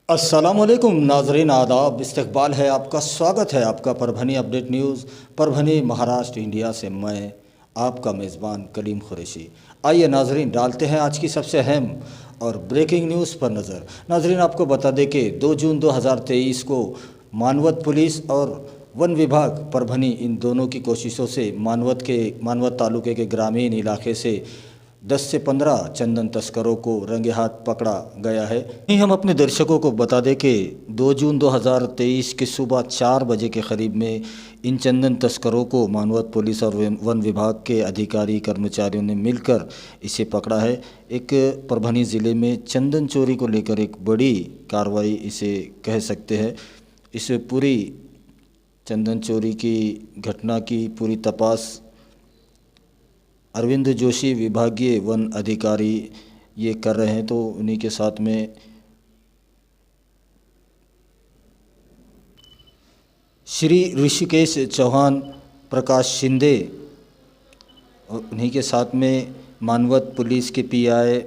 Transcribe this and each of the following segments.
अस्सलामुअलैकुम नाजरीन, आदाब, इस्तकबाल है आपका, स्वागत है आपका Parbhani update news, Parbhani Maharashtra India से। मैं आपका मेज़बान कलीम कुरैशी। आइए नाजरीन, डालते हैं आज की सबसे अहम और ब्रेकिंग न्यूज़ पर नज़र। नाजरीन, आपको बता दें कि 2 जून 2023 को मानवत पुलिस और वन विभाग परभनी, इन दोनों की कोशिशों से मानवत तालुके के ग्रामीण इलाके से 10 से 15 चंदन तस्करों को रंगे हाथ पकड़ा गया है। नहीं, हम अपने दर्शकों को बता दें कि 2 जून 2023 की सुबह 4 बजे के करीब में इन चंदन तस्करों को मानवत पुलिस और वन विभाग के अधिकारी कर्मचारियों ने मिलकर इसे पकड़ा है। एक परभनी ज़िले में चंदन चोरी को लेकर एक बड़ी कार्रवाई इसे कह सकते हैं। इस पूरी चंदन चोरी की घटना की पूरी तपास अरविंद जोशी विभागीय वन अधिकारी ये कर रहे हैं, तो उन्हीं के साथ में श्री ऋषिकेश चौहान, प्रकाश शिंदे और उन्हीं के साथ में मानवत पुलिस के पीआई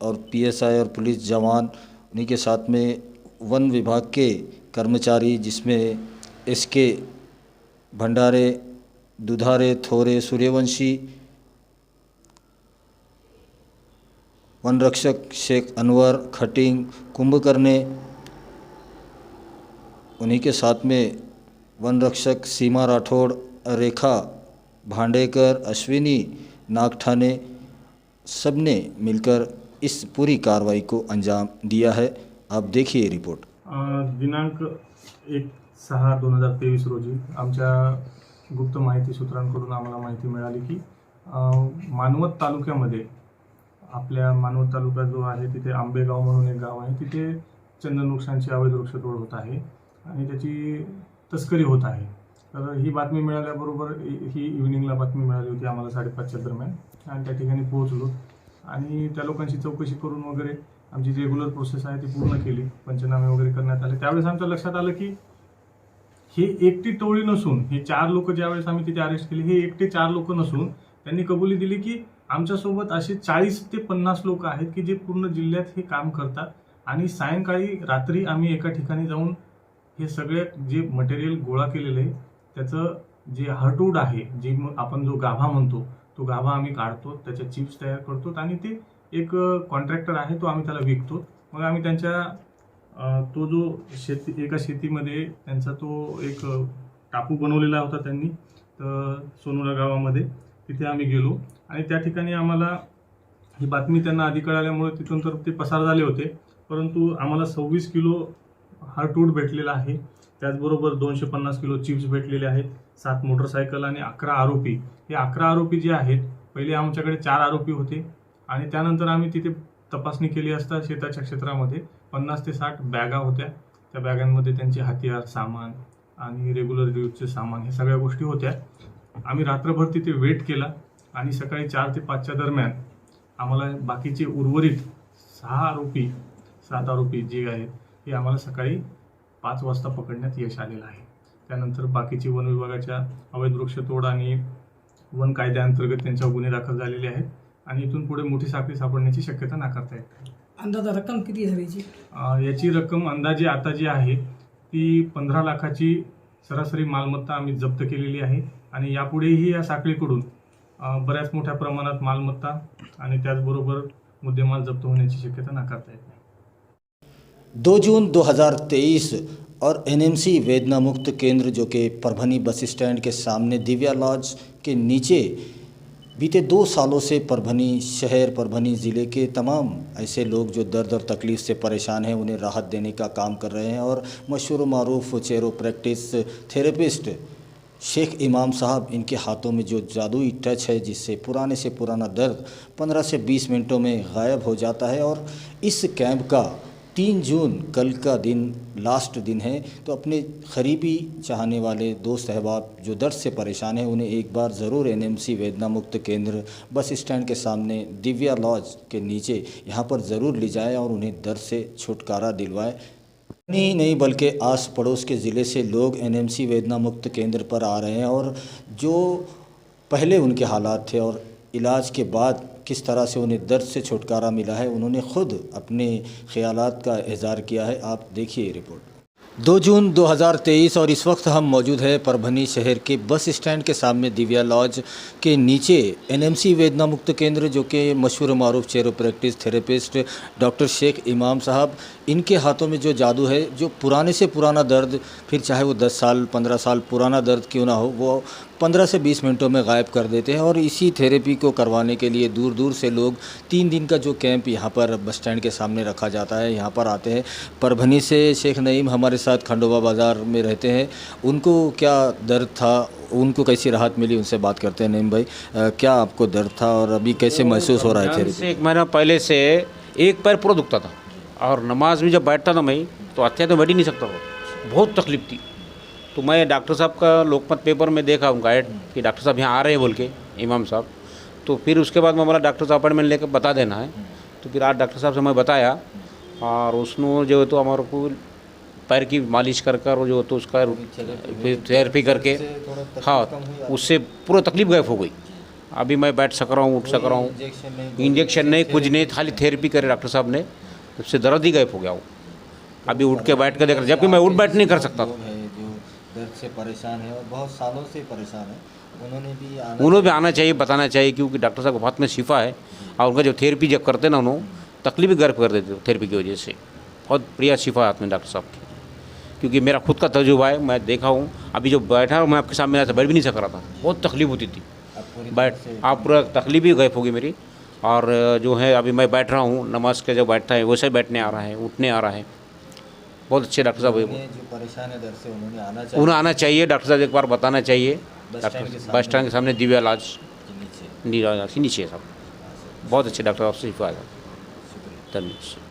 और पीएसआई और पुलिस जवान, उन्हीं के साथ में वन विभाग के कर्मचारी जिसमें एसके भंडारे, दुधारे, थोरे, सूर्यवंशी, वन रक्षक शेख अनवर, खटिंग, कुंभकर्णे, उन्हीं के साथ में वन रक्षक सीमा राठौड़, रेखा भांडेकर, अश्विनी नागठाने, सब ने मिलकर इस पूरी कार्रवाई को अंजाम दिया है। आप देखिए रिपोर्ट। दिनांक 1/6/2023 रोजी आमच्या गुप्त माहिती सूत्रांकडून आम्हाला माहिती मिळाली की मानवत तालुक्यामध्ये, आपल्या मानवत तालुका जो आहे तिथे आंबेगाव म्हणून एक गाव आहे, तिथे चंदन वृक्षांची अवैध वृक्षतोड होत आहे आणि त्याची तस्करी होत आहे। तर ही बातमी मिळाल्याबरोबर ही इव्हिनिंगला बातमी मिळाली होती आम्हाला 5:30च्या दरम्यान, आणि त्या ठिकाणी पोहोचलो आणि त्या लोकांची चौकशी करून वगैरे आमची जी रेग्युलर प्रोसेस आहे ती पूर्ण केली, पंचनामे वगैरे करण्यात आले। त्यावेळेस आमच्या लक्षात आलं की हे एकटी टोळी नसून, हे 4 लोक ज्यावेळेस आम्ही तिथे अरेस्ट केले, हे एकटे 4 लोक नसून त्यांनी कबुली दिली की आमच्यासोबत असे 40 ते 50 लोक आहेत की जे पूर्ण जिल्ह्यात हे काम करतात आणि सायंकाळी रात्री आम्ही एका ठिकाणी जाऊन हे सगळे जे मटेरियल गोळा केलेले आहे त्याचं जे हर्टवूड आहे, जे आपण जो गाभा म्हणतो, तो गाभा आम्ही काढतो, त्याच्या चिप्स तयार करतो आणि ते एक कॉन्ट्रॅक्टर आहे तो आम्ही त्याला विकतो। मग आम्ही त्यांच्या तो जो एका शेतीमध्ये त्यांचा तो एक टापू बनवलेला होता त्यांनी, तर सोनुरा गावामध्ये, तिथे आम्ही गेलो आणि त्या ठिकाणी आम्हाला ही बातमी त्यांना आधी कळाल्यामुळे तिथून तर ते पसार झाले होते, परंतु आम्हाला 26 किलो हर्टवूड भेटलेला आहे। त्याचबरोबर 250 किलो चिप्स भेटलेले आहेत, 7 मोटरसायकल आणि 11 आरोपी। हे 11 आरोपी जे आहेत, पहिले आमच्याकडे 4 आरोपी होते आणि त्यानंतर आम्ही तिथे तपासणी केली असता शेताच्या क्षेत्रामध्ये 50 ते 60 बॅगा होत्या। त्या बॅगांमध्ये त्यांचे हतियार, सामान आणि रेग्युलर यूजचे सामान, हे सगळ्या गोष्टी होत्या। आम्ही रात्रभर तिथे वेट केला आणि सकाळी 4 ते 5च्या दरम्यान आम्हाला बाकीचे उर्वरित 7 आरोपी जे आहेत हे आम्हाला सकाळी 5 वाजता पकडण्यात यश आलेलं आहे। त्यानंतर बाकीची वन विभागाच्या अवैध वृक्षतोड आणि वन कायद्याअंतर्गत त्यांच्यावर गुन्हे दाखल झालेले आहेत आणि इथून पुढे मोठी साखळी सापडण्याची शक्यता नाकारता येत नाही। अंदाजा रक्कम किती झाली? याची रक्कम अंदाजे आता जी आहे ती 15 लाखाची सरासरी मालमत्ता आम्ही जप्त केलेली आहे आणि यापुढेही या साखळीकडून बऱ्याच मोठ्या प्रमाणात मालमत्ता आणि त्याचबरोबर मुद्देमाल जप्त होण्याची शक्यता नाकारता येत नाही। 2 जून 2023 और एनएमसी वेदना मुक्त केंद्र, जो कि परभनी बस स्टैंड के सामने दिव्या लॉज के नीचे बीते 2 सालों से परभनी शहर, परभनी ज़िले के तमाम ऐसे लोग जो दर्द और तकलीफ़ से परेशान हैं, उन्हें राहत देने का काम कर रहे हैं। और मशहूर मारूफ चेरो प्रैक्टिस थेरेपिस्ट शेख इमाम साहब, इनके हाथों में जो जादुई टच है जिससे पुराने से पुराना दर्द 15 से 20 मिनटों में गायब हो जाता है। और इस कैंप का 3 जून कल का दिन लास्ट दिन है, तो अपने करीबी चाहने वाले दोस्त अहबाब जो दर्द से परेशान हैं, उन्हें एक बार ज़रूर एनएमसी वेदना मुक्त केंद्र बस स्टैंड के सामने दिव्या लॉज के नीचे यहाँ पर ज़रूर ले जाए और उन्हें दर्द से छुटकारा दिलवाए। नहीं बल्कि आस पड़ोस के ज़िले से लोग एनएमसी वेदना मुक्त केंद्र पर आ रहे हैं और जो पहले उनके हालात थे और इलाज के बाद किस तरह से उन्हें दर्द से छुटकारा मिला है, उन्होंने खुद अपने ख्यालात का इज़हार किया है। आप देखिए रिपोर्ट। 2 जून 2023 और इस वक्त हम मौजूद हैं परभनी शहर के बस स्टैंड के सामने दिव्या लॉज के नीचे एनएमसी वेदना मुक्त केंद्र, जो कि मशहूर मारूफ चेरोप्रैक्टिस थेरेपिस्ट डॉक्टर शेख इमाम साहब, इनके हाथों में जो जादू है, जो पुराने से पुराना दर्द, फिर चाहे वो 10 साल 15 साल पुराना दर्द क्यों ना हो, वो 15 से 20 मिनटों में गायब कर देते हैं। और इसी थेरेपी को करवाने के लिए दूर दूर से लोग 3 दिन का जो कैंप यहाँ पर बस स्टैंड के सामने रखा जाता है, यहाँ पर आते हैं। परभनी से शेख नईम हमारे साथ खंडोबा बाज़ार में रहते हैं। उनको क्या दर्द था, उनको कैसी राहत मिली, उनसे बात करते हैं। नईम भाई, क्या आपको दर्द था और अभी कैसे महसूस हो रहा है थेरेपी? से 1 महीना पहले से एक पैर पूरा दुखता था और नमाज में जब बैठता था मैं तो अच्छा तो बैठ ही नहीं सकता था, बहुत तकलीफ थी। तो मैं डॉक्टर साहब का लोकमत पेपर में देखा उनका ऐड कि डॉक्टर साहब यहाँ आ रहे हैं बोल के, इमाम साहब। तो फिर उसके बाद मैं बोला डॉक्टर साहब अपॉइंटमेंट लेकर बता देना है। तो फिर आज डॉक्टर साहब से मैं बताया और उसने जो है तो हमारे को पैर की मालिश कर कर जो तो उसका थेरेपी करके, हाँ, उससे पूरा तकलीफ गायब हो गई। अभी मैं बैठ सक रहा हूँ, उठ सक रहा हूँ, इंजेक्शन नहीं कुछ नहीं, खाली थेरेपी करे डॉक्टर साहब ने, उससे दर्द ही गायब हो गया वो। अभी उठ के बैठ कर देख रहा, जबकि मैं उठ बैठ नहीं कर सकता था। दर्द से परेशान है और बहुत सालों से परेशान है, उन्होंने भी आना चाहिए, बताना चाहिए, क्योंकि डॉक्टर साहब के हाथ में शिफा है। और उनका जो थेरेपी जब करते ना, उन्होंने तकलीफ गर्व कर देते थेरेपी की वजह से। बहुत प्रिय शिफा है हाथ में डॉक्टर साहब की, क्योंकि मेरा खुद का तजुर्बा है, मैं देखा हूँ। अभी जो बैठा मैं आपके सामने बैठ भी नहीं सक रहा था, बहुत तकलीफ होती थी। आप पूरा तकलीफ ही गायब होगी मेरी। और जो है अभी मैं बैठ रहा हूँ, नमाज के जब बैठता है वैसे बैठने आ रहा है, उठने आ रहा है। बहुत अच्छे डॉक्टर साहब, जो परेशान है दर्द से, उन्हें आना चाहिए। डॉक्टर साहब एक बार बताना चाहिए। बस स्टैंड के सामने दिव्या लॉज नीचे साहब, बहुत अच्छे डॉक्टर साहब से शिफा आएगा। धन्यवाद।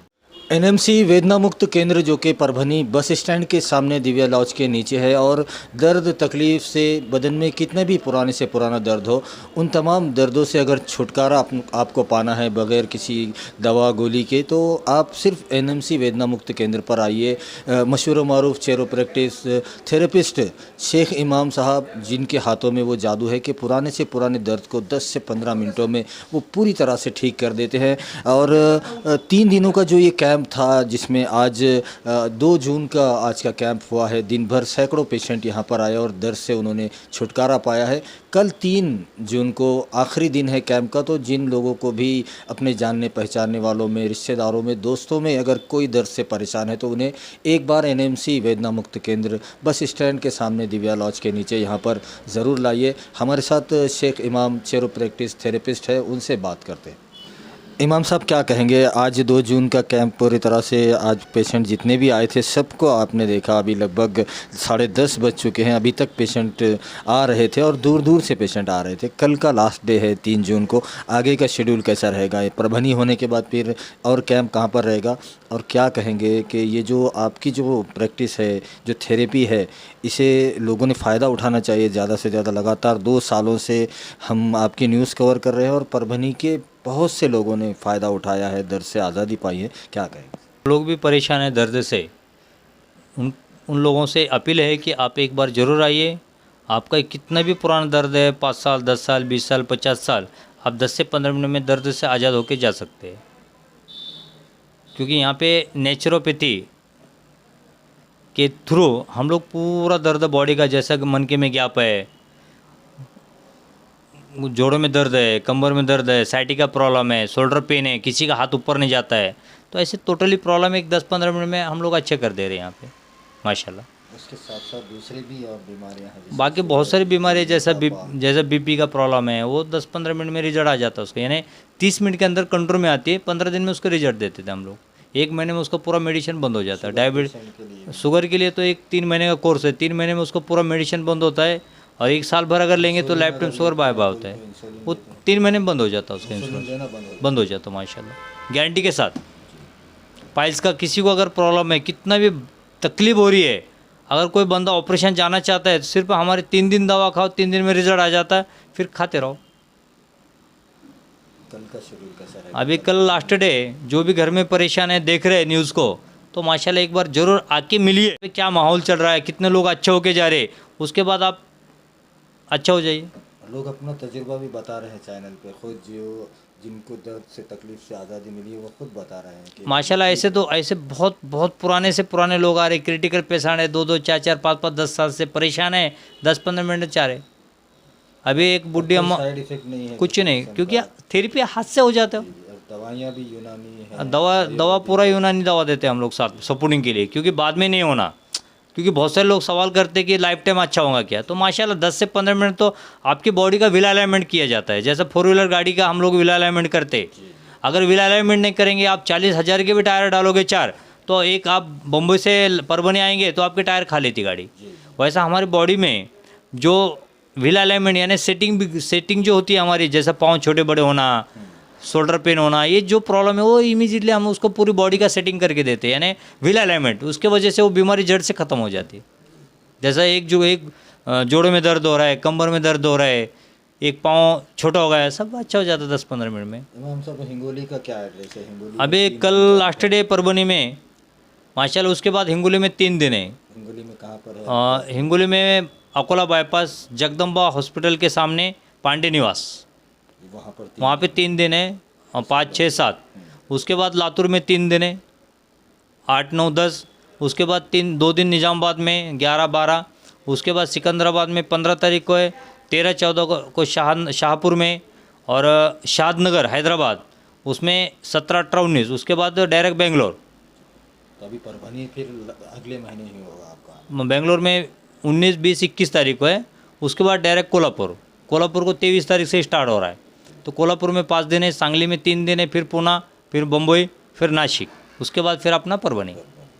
एनएमसी वेदना मुक्त केंद्र, जो कि परभनी बस स्टैंड के सामने दिव्या लॉज के नीचे है, और दर्द तकलीफ़ से बदन में कितना भी पुराने से पुराना दर्द हो, उन तमाम दर्दों से अगर छुटकारा आपको पाना है बग़ैर किसी दवा गोली के, तो आप सिर्फ एनएमसी वेदना मुक्त केंद्र पर आइए। मशहूर मारूफ चेरोप्रैक्टिस थेरेपिस्ट शेख इमाम साहब, जिनके हाथों में वो जादू है कि पुराने से पुराने दर्द को 10 से 15 मिनटों में वो पूरी तरह से ठीक कर देते हैं। और 3 दिनों का जो ये कैंप था, जिसमें आज 2 जून का आज का कैंप हुआ है, दिन भर सैकड़ों पेशेंट यहाँ पर आए और दर्द से उन्होंने छुटकारा पाया है। कल 3 जून को आखिरी दिन है कैंप का, तो जिन लोगों को भी अपने जानने पहचानने वालों में, रिश्तेदारों में, दोस्तों में अगर कोई दर्द से परेशान है, तो उन्हें एक बार एनएमसी वेदना मुक्त केंद्र बस स्टैंड के सामने दिव्या लॉज के नीचे यहाँ पर ज़रूर लाइए। हमारे साथ शेख इमाम चेरोप्रैक्टिस थेरेपिस्ट है, उनसे बात करते हैं। इमाम साहब, क्या कहेंगे? आज 2 जून का कैंप पूरी तरह से, आज पेशेंट जितने भी आए थे सबको आपने देखा। अभी लगभग 10:30 बज चुके हैं, अभी तक पेशेंट आ रहे थे और दूर दूर से पेशेंट आ रहे थे। कल का लास्ट डे है 3 जून को, आगे का शेड्यूल कैसा रहेगा? परभनी होने के बाद फिर और कैंप कहाँ पर रहेगा? और क्या कहेंगे कि ये जो आपकी जो प्रैक्टिस है, जो थेरेपी है, इसे लोगों ने फ़ायदा उठाना चाहिए ज़्यादा से ज़्यादा। लगातार 2 सालों से हम आपकी न्यूज़ कवर कर रहे हैं और परभनी के बहुत से लोगों ने फ़ायदा उठाया है, दर्द से आज़ादी पाई है। क्या कहेंगे? लोग भी परेशान हैं दर्द से। उन लोगों से अपील है कि आप एक बार ज़रूर आइए। आपका कितना भी पुराना दर्द है, 5 साल 10 साल 20 साल 50 साल, आप 10 से 15 मिनट में दर्द से आज़ाद होकर जा सकते हैं। क्योंकि यहाँ पे नेचुरोपैथी के थ्रू हम लोग पूरा दर्द बॉडी का, जैसा कि मन के में गैप है, जोड़ों में दर्द है, कमर में दर्द है, साइटिका प्रॉब्लम है, शोल्डर पेन है, किसी का हाथ ऊपर नहीं जाता है, तो ऐसे टोटली प्रॉब्लम एक 10-15 मिनट में हम लोग अच्छे कर दे रहे हैं यहाँ पे माशाल्लाह। उसके साथ साथ दूसरी भी और बीमारियां हैं, बाकी बहुत सारी बीमारी, जैसा बीपी का प्रॉब्लम है, वो 10-15 मिनट में रिजल्ट आ जाता है उसका, यानी 30 मिनट के अंदर कंट्रोल में आती है। 15 दिन में उसको रिजल्ट देते थे हम लोग। 1 महीने में उसका पूरा मेडिसिन बंद हो जाता है। डायबिटीज शुगर के लिए तो एक 3 महीने का कोर्स है, 3 महीने में उसको पूरा मेडिसिन बंद होता है। और 1 साल भर अगर लेंगे तो lifetime sugar bye bye होता है, वो 3 महीने में बंद हो जाता है, उसका इंश्योरेंस बंद हो जाता है माशाल्लाह, गारंटी के साथ। पाइल्स का किसी को अगर प्रॉब्लम है, कितना भी तकलीफ हो रही है, अगर कोई बंदा ऑपरेशन जाना चाहता है, तो सिर्फ हमारे 3 दिन दवा खाओ, 3 दिन में रिजल्ट आ जाता है, फिर खाते रहो। कल का शेड्यूल कैसा रहेगा? अभी कल लास्ट डे, जो भी घर में परेशान है, देख रहे हैं न्यूज़ को, तो माशाल्लाह एक बार ज़रूर आके मिलिए। क्या माहौल चल रहा है, कितने लोग अच्छे होके जा रहे हैं, उसके बाद आप अच्छा हो जाइए। लोग अपना तजुर्बा भी बता रहे हैं चैनल पे, खुद जो जिनको दर्द से तकलीफ से आज़ादी मिली है वो खुद बता रहे हैं कि माशाल्लाह ऐसे बहुत बहुत पुराने से पुराने लोग आ रहे, क्रिटिकल पेशेंट है, 2-2 4-4 5-5 10 साल से परेशान है, 10-15 मिनट में चारे। अभी एक बुढ़ी अम्मा, साइड इफेक्ट नहीं है कुछ नहीं, क्योंकि थेरेपी हाथ से हो जाता है। और दवाइयाँ भी यूनानी है, दवा पूरा यूनानी दवा देते हैं हम लोग साथ सपोर्टिंग के लिए, क्योंकि बाद में नहीं होना। क्योंकि बहुत सारे लोग सवाल करते हैं कि लाइफ टाइम अच्छा होगा क्या, तो माशाल्लाह 10 से 15 मिनट तो आपकी बॉडी का व्हील अलाइनमेंट किया जाता है। जैसे 4 व्हीलर गाड़ी का हम लोग व्हील अलाइनमेंट करते, अगर व्हील अलाइनमेंट नहीं करेंगे, आप 40,000 के भी टायर डालोगे 4, तो एक आप बम्बई से परभनी आएंगे तो आपके टायर खा लेती गाड़ी। वैसा हमारी बॉडी में जो व्हील अलाइनमेंट यानी सेटिंग जो होती है हमारी, जैसे पाँव छोटे बड़े होना, शोल्डर पेन होना, ये जो प्रॉब्लम है वो इमीडिएटली हम उसको पूरी बॉडी का सेटिंग करके देते हैं, यानी व्हील अलाइनमेंट। उसके वजह से वो बीमारी जड़ से ख़त्म हो जाती है। जैसा एक जोड़ों में दर्द हो रहा है, कमर में दर्द हो रहा है, एक पाँव छोटा हो गया है, सब अच्छा हो जाता है 10-15 मिनट में। इमाम साहब हिंगोली का क्या एड्रेस है? हिंगोली अभी कल लास्ट डे परभनी में माशाल्लाह, उसके बाद हिंगोली में 3 दिन है। हिंगोली में कहाँ पर है? हिंगोली में अकोला बाईपास जगदम्बा हॉस्पिटल के सामने पांडे निवास, वहाँ पे 3 दिन है, 5, 6, 7। उसके बाद लातूर में 3 दिन है, 8, 9, 10। उसके बाद 2 दिन निज़ामाबाद में 11, 12। उसके बाद सिकंदराबाद में 15 तारीख को है, 13, 14 को शाहपुर में, और शादनगर हैदराबाद उसमें 17, 18, 19। उसके बाद डायरेक्ट बेंगलोर। तो अभी परभनी फिर अगले महीने ही होगा आपका? बेंगलोर में 19, 20, 21 तारीख को है। उसके बाद डायरेक्ट कोल्हापुर को 23 तारीख से स्टार्ट हो रहा है। तो कोल्हापुर में 5 दिन है, सांगली में 3 दिन है, फिर पुणे, फिर बम्बई, फिर नासिक, उसके बाद फिर अपना परभनी।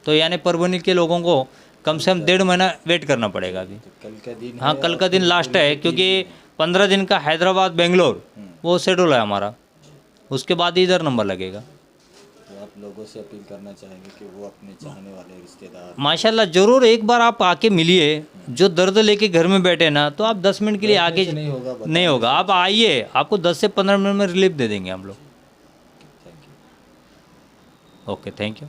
तो यानी परभनी के लोगों को कम से कम 1.5 महीना वेट करना पड़ेगा अभी। तो कल का दिन हाँ, कल का दिन लास्ट है, क्योंकि 15 दिन का हैदराबाद बेंगलोर वो शेड्यूल है हमारा, उसके बाद इधर नंबर लगेगा। तो आप लोगों से अपील करना चाहेंगे कि वो अपने चाहने वाले रिश्तेदार माशाल्लाह ज़रूर एक बार आप आके मिलिए। जो दर्द लेके घर में बैठे ना, तो आप 10 मिनट के लिए आगे नहीं होगा, आप आइए, आपको 10 से 15 मिनट में रिलीफ दे देंगे हम लोग। Okay, thank you.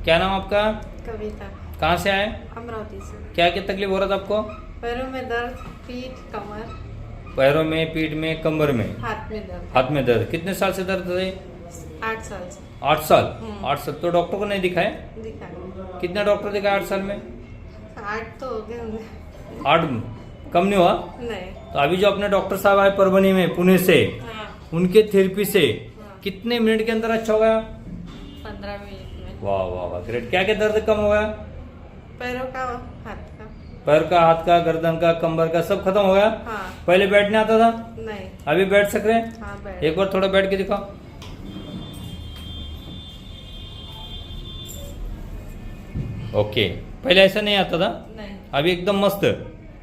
क्या नाम आपका? कविता। कहाँ से आए? अमरावती से। क्या क्या तकलीफ हो रहा था आपको? पैरों में दर्द, पीठ, कमर, पैरों में, पीठ में, कमर में, हाथ में दर्द। हाथ में दर्द। कितने साल से दर्द है? 8 साल से। 8 साल। 8 साल तो डॉक्टर को नहीं दिखाए? दिखा। कितना डॉक्टर दिखाया 8 साल में? 8 तो हो गए होंगे। 8 कम नहीं हुआ? नहीं। तो अभी जो अपने डॉक्टर साहब आए परभनी में पुणे से, हाँ, उनके थेरेपी से कितने मिनट के अंदर अच्छा हो गया? 15 मिनट में। वाह वाह वाह, ग्रेट। क्या क्या दर्द कम हो गया? पैरों का, हाथ का। पैर का, हाथ का, गर्दन का, कमर का, सब खत्म हो गया? हाँ। पहले बैठने आता था? नहीं। अभी बैठ सक रहे हैं? हाँ, बैठ। एक बार थोड़ा बैठ के दिखाओ। ओके, पहले ऐसा नहीं आता था? नहीं। अभी एकदम मस्त।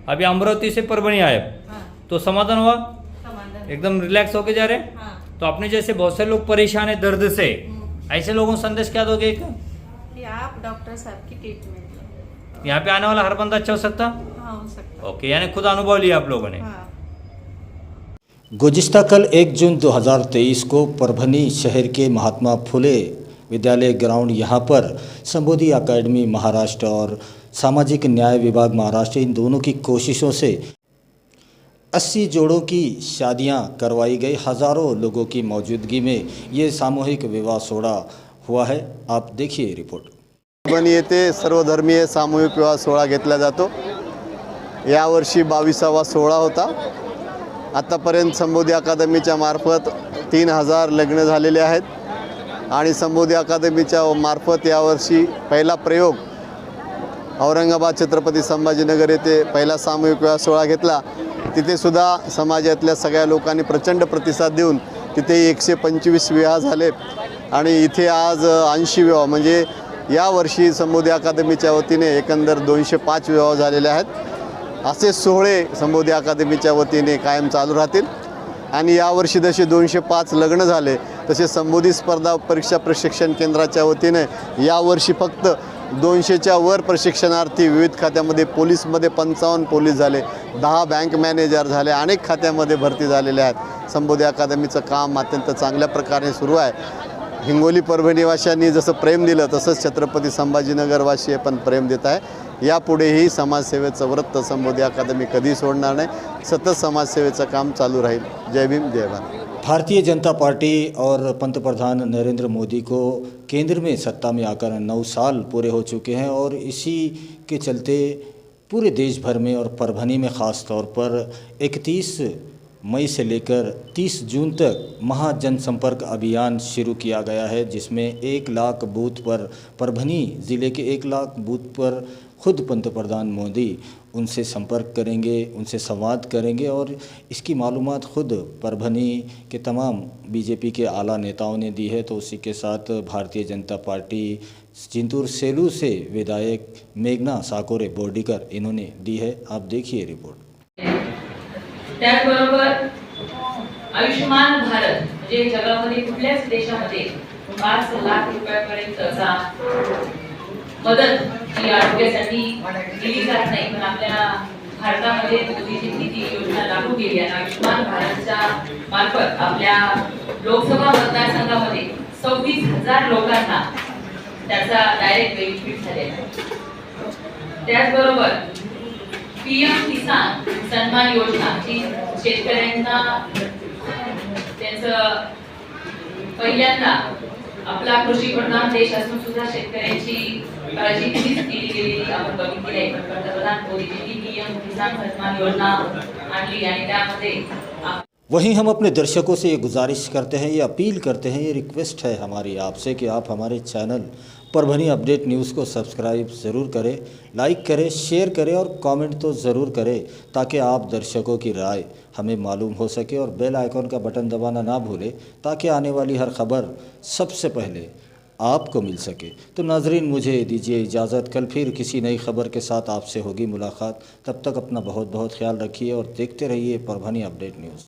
अभी अमरावती से परभनी आए, हाँ, तो समाधान हुआ? समाधान। एकदम रिलैक्स होके जा रहे? हाँ। तो अपने जैसे बहुत से लोग परेशान है दर्द से, ऐसे लोगों को संदेश क्या दोगे? कि आप डॉक्टर साहब की ट्रीटमेंट लो। यहाँ पे आने वाला हर बंदा अच्छा हो सकता? हाँ, हो सकता। ओके, यानी खुद अनुभव लिया आप लोगों ने। हाँ। गुज़िश्ता कल 1 जून 2023 को परभनी शहर के महात्मा फुले विद्यालय ग्राउंड यहाँ पर संबोधि अकेडमी महाराष्ट्र और सामाजिक न्याय विभाग महाराष्ट्र, इन दोनों की कोशिशों से 80 जोड़ों की शादियां करवाई गई। हज़ारों लोगों की मौजूदगी में ये सामूहिक विवाह सोहळा हुआ है। आप देखिए रिपोर्ट। परभणी येथे सर्वधर्मीय सामूहिक विवाह सोहळा घेतला जातो। यावर्षी 22वा सोहळा होता। आतापर्यंत संबोधि अकादमीच्या मार्फत 3000 लग्न झालेले आहेत आणि संबोधि अकादमीच्या मार्फत यावर्षी पहिला प्रयोग औरंगाबाद छत्रपती संभाजीनगर येथे पहिला सामूहिक विवाह सोहळा घेतला। तिथे सुद्धा समाजातल्या सगळ्या लोकांनी प्रचंड प्रतिसाद देऊन तिथे 125 विवाह झाले आणि इथे आज 80 विवाह, म्हणजे यावर्षी संबोधि अकादमीच्या वतीने एकंदर 205 विवाह झालेले आहेत। असे सोहळे संबोधि अकादमीच्या वतीने कायम चालू राहतील आणि यावर्षी जसे 205 लग्न झाले तसे संबोधि स्पर्धा परीक्षा प्रशिक्षण केंद्राच्या वतीने यावर्षी फक्त 200च्या वर प्रशिक्षणार्थी विविध खात्यामध्ये, पोलीसमध्ये 55 पोलीस झाले, 10 बँक मॅनेजर झाले, अनेक खात्यामध्ये भरती झालेले आहेत। संबोधि अकादमीचं काम अत्यंत चांगल्या प्रकारे सुरू आहे। हिंगोली परभणीवासियांनी जसं प्रेम दिलं तसंच छत्रपती संभाजीनगरवासी पण प्रेम देत आहे। यापुढेही समाजसेवेचं व्रत संबोधि अकादमी कधी सोडणार नाही। सतत समाजसेवेचं काम चालू राहील। जय भीम, जय भारत। भारतीय जनता पार्टी और पंतप्रधान नरेंद्र मोदी को केंद्र में सत्ता में आकर 9 साल पूरे हो चुके हैं और इसी के चलते पूरे देश भर में और परभनी में ख़ास तौर पर 31 मई से लेकर 30 जून तक महाजनसंपर्क अभियान शुरू किया गया है, जिसमें 1 लाख बूथ पर परभनी ज़िले के 1 लाख बूथ पर खुद पंतप्रधान मोदी उनसे संपर्क करेंगे, उनसे संवाद करेंगे और इसकी मालूमात खुद परभनी के तमाम बीजेपी के आला नेताओं ने दी है। तो उसी के साथ भारतीय जनता पार्टी चिंतूर सेलू से विधायक मेघना साकोरे बोर्डीकर इन्होंने दी है। आप देखिए रिपोर्ट। त्याचबरोबर आयुष्मान भारत म्हणजे जगामध्ये कुठल्याच देशामध्ये 5 लाख रुपयापर्यंतचा मदत ही आरोग्यासाठी दिली जात नाही, पण आपल्या भारतामध्ये मोदीजींनी ती योजना लागू केली आहे। आयुष्मान भारतच्या मार्फत आपल्या लोकसभा मतदारसंघामध्ये 26,000 लोकांना त्याचा डायरेक्ट बेनिफिट झालेला आहे। त्याचबरोबर पीएम किसान सन्मान योजना जी शेतकऱ्यांना त्यांचं पहिल्यांदा आपला कृषी प्रधान देश असून सुद्धा शेतकऱ्यांची काळजी किती केली गेलेली आपण बघितली आहे। पंतप्रधान मोदीजींनी पीएम किसान सन्मान योजना आणली आणि त्यामध्ये वहीं हम अपने दर्शकों से ये गुजारिश करते हैं, ये अपील करते हैं, ये रिक्वेस्ट है हमारी आपसे कि आप हमारे चैनल परभनी अपडेट न्यूज़ को सब्सक्राइब ज़रूर करें, लाइक करें, शेयर करें और कमेंट तो ज़रूर करें, ताकि आप दर्शकों की राय हमें मालूम हो सके और बेल आइकॉन का बटन दबाना ना भूलें, ताकि आने वाली हर खबर सबसे पहले आपको मिल सके। तो नाजरीन, मुझे दीजिए इजाज़त। कल फिर किसी नई खबर के साथ आपसे होगी मुलाकात। तब तक अपना बहुत बहुत ख्याल रखिए और देखते रहिए परभनी अपडेट न्यूज़।